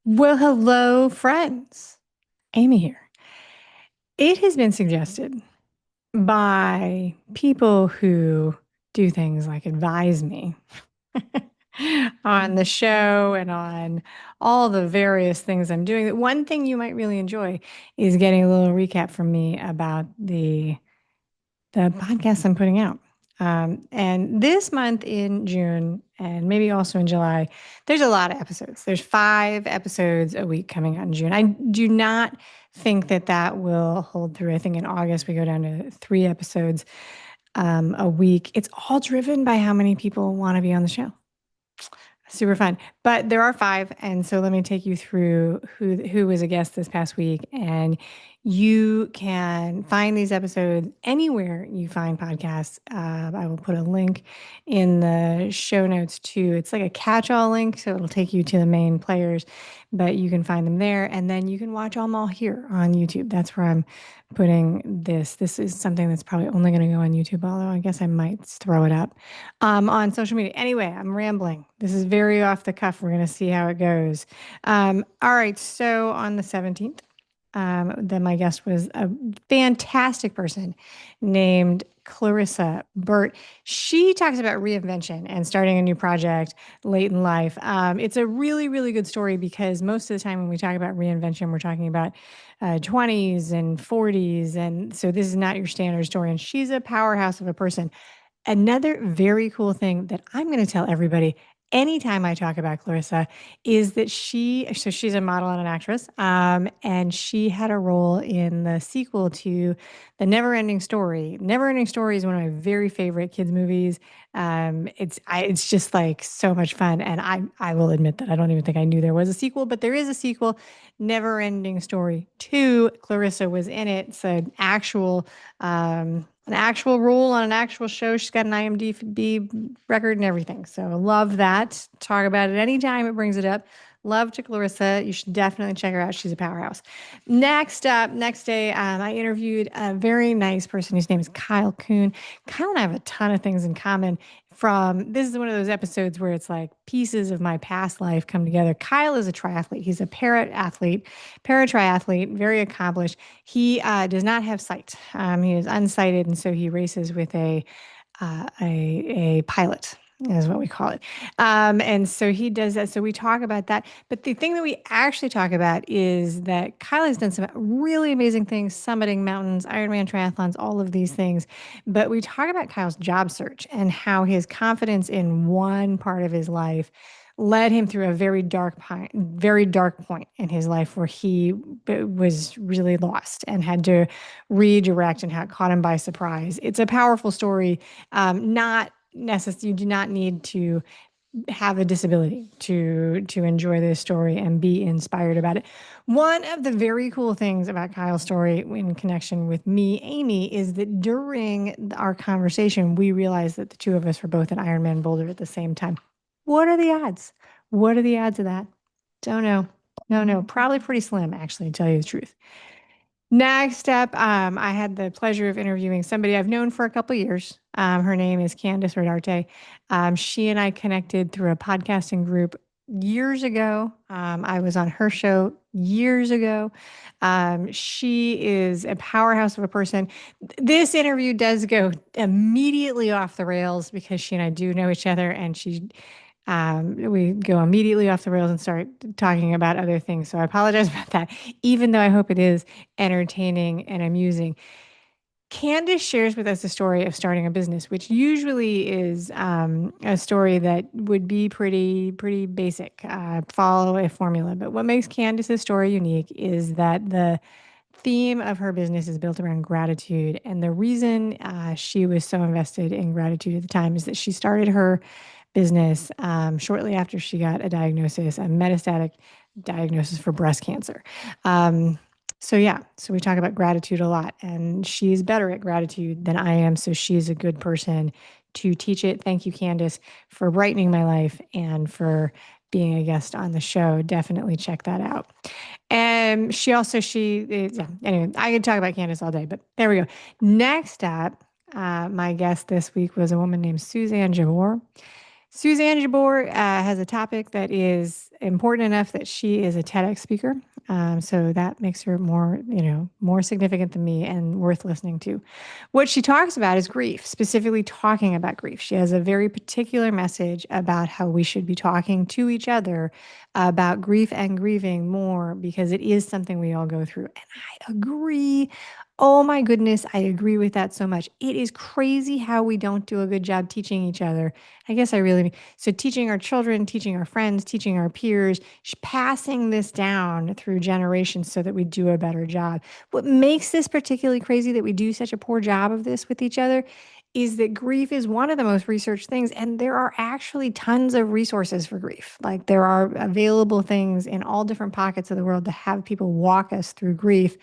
Well, hello, friends. Amy here. It has been suggested by people who do things like advise me on the show and on all the various things I'm doing. That one thing you might really enjoy is getting a little recap from me about the podcast I'm putting out. And this month in June and maybe also in July, there's a lot of episodes. There's 5 episodes a week coming out in June. I do not think that that will hold through. I think in August we go down to 3 episodes a week. It's all driven by how many people want to be on the show. Super fun. But there are 5, and so let me take you through who was a guest this past week. And you can find these episodes anywhere you find podcasts. I will put a link in the show notes too. It's like a catch-all link, so it'll take you to the main players, but you can find them there, and then you can watch them all here on YouTube. That's where I'm putting this. This is something that's probably only going to go on YouTube, although I guess I might throw it up on social media. Anyway, I'm rambling. This is very off the cuff. We're going to see how it goes. All right. So on the 17th, then my guest was a fantastic person named Clarissa Burt. She talks about reinvention and starting a new project late in life. It's a really, really good story because most of the time when we talk about reinvention, we're talking about 20s and 40s. And so this is not your standard story. And she's a powerhouse of a person. Another very cool thing that I'm going to tell everybody anytime I talk about Clarissa is that she's a model and an actress, and she had a role in the sequel to The Never-Ending Story. Never-Ending Story is one of my very favorite kids movies. It's just like so much fun, and I will admit that I don't even think I knew there was a sequel, but there is a sequel, Never-Ending Story 2. Clarissa was in it. It's an actual role on an actual show. She's got an IMDb record and everything. So love that. Talk about it anytime it brings it up. Love to Clarissa. You should definitely check her out. She's a powerhouse. Next up, next day, I interviewed a very nice person. His name is Kyle Kuhn. Kyle and I have a ton of things in common. This is one of those episodes where it's like pieces of my past life come together. Kyle is a triathlete. He's a para triathlete, very accomplished. He does not have sight. He is unsighted, and so he races with a pilot, is what we call it. And so he does that. So we talk about that. But the thing that we actually talk about is that Kyle has done some really amazing things, summiting mountains, Ironman triathlons, all of these things. But we talk about Kyle's job search and how his confidence in one part of his life led him through a very dark point in his life where he was really lost and had to redirect, and how it caught him by surprise. It's a powerful story. Not necessarily, you do not need to have a disability to enjoy this story and be inspired about it. One of the very cool things about Kyle's story in connection with me, Amy, is that during our conversation, we realized that the two of us were both at Ironman Boulder at the same time. What are the odds? What are the odds of that? Don't know. No, probably pretty slim, actually, to tell you the truth. Next up, I had the pleasure of interviewing somebody I've known for a couple of years. Her name is Candice Rodarte. She and I connected through a podcasting group years ago. I was on her show years ago. She is a powerhouse of a person. This interview does go immediately off the rails because she and I do know each other, and we go immediately off the rails and start talking about other things. So I apologize about that, even though I hope it is entertaining and amusing. Candice shares with us the story of starting a business, which usually is a story that would be pretty basic, follow a formula. But what makes Candice's story unique is that the theme of her business is built around gratitude. And the reason she was so invested in gratitude at the time is that she started her business shortly after she got a metastatic diagnosis for breast cancer. So we talk about gratitude a lot, and she's better at gratitude than I am. So she's a good person to teach it. Thank you, Candice, for brightening my life and for being a guest on the show. Definitely check that out. And anyway, I could talk about Candice all day, but there we go. Next up, my guest this week was a woman named Suzanne Javor. Suzanne Jabor has a topic that is important enough that she is a TEDx speaker. So that makes her more, more significant than me and worth listening to. What she talks about is grief, specifically talking about grief. She has a very particular message about how we should be talking to each other about grief and grieving more because it is something we all go through. And I agree. Oh my goodness, I agree with that so much. It is crazy how we don't do a good job teaching each other. I guess I really mean so teaching our children, teaching our friends, teaching our peers, passing this down through generations so that we do a better job. What makes this particularly crazy that we do such a poor job of this with each other is that grief is one of the most researched things, and there are actually tons of resources for grief. Like there are available things in all different pockets of the world to have people walk us through grief,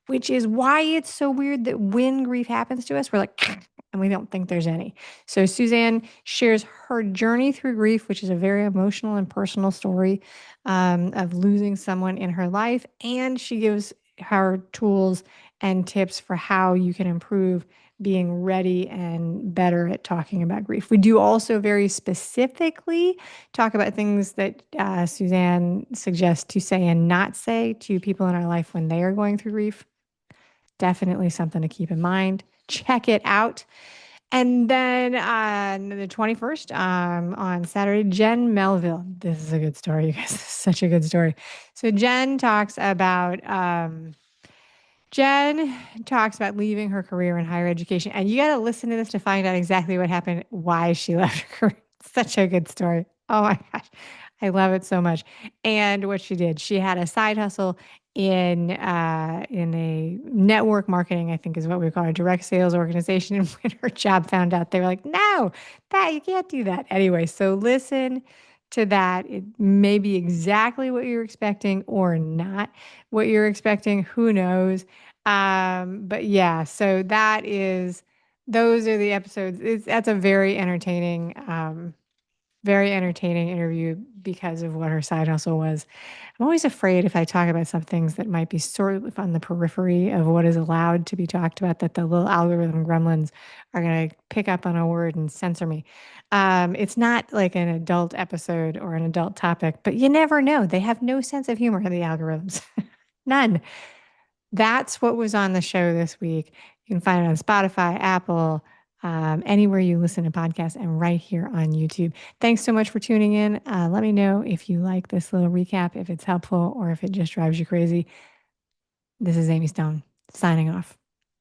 which is why it's so weird that when grief happens to us, we're like, and we don't think there's any. So Suzanne shares her journey through grief, which is a very emotional and personal story of losing someone in her life. And she gives her tools and tips for how you can improve being ready and better at talking about grief. We do also very specifically talk about things that Suzanne suggests to say and not say to people in our life when they are going through grief. Definitely something to keep in mind. Check it out. And then on the 21st, on Saturday, Jen Melville. This is a good story, you guys. This is such a good story. So Jen talks about leaving her career in higher education. And you got to listen to this to find out exactly what happened, why she left her career. Such a good story. Oh my gosh. I love it so much. And what she did, she had a side hustle in a network marketing, I think is what we call a direct sales organization. And when her job found out, they were like, no, that you can't do that. Anyway, so listen to that. It may be exactly what you're expecting or not what you're expecting. Who knows? But yeah, so those are the episodes. That's a very entertaining interview because of what her side hustle was. I'm always afraid if I talk about some things that might be sort of on the periphery of what is allowed to be talked about, that the little algorithm gremlins are going to pick up on a word and censor me. It's not like an adult episode or an adult topic, but you never know. They have no sense of humor, the algorithms. None. That's what was on the show this week. You can find it on Spotify, Apple, anywhere you listen to podcasts, and right here on YouTube. Thanks so much for tuning in. Let me know if you like this little recap, if it's helpful, or if it just drives you crazy. This is Amy Stone signing off.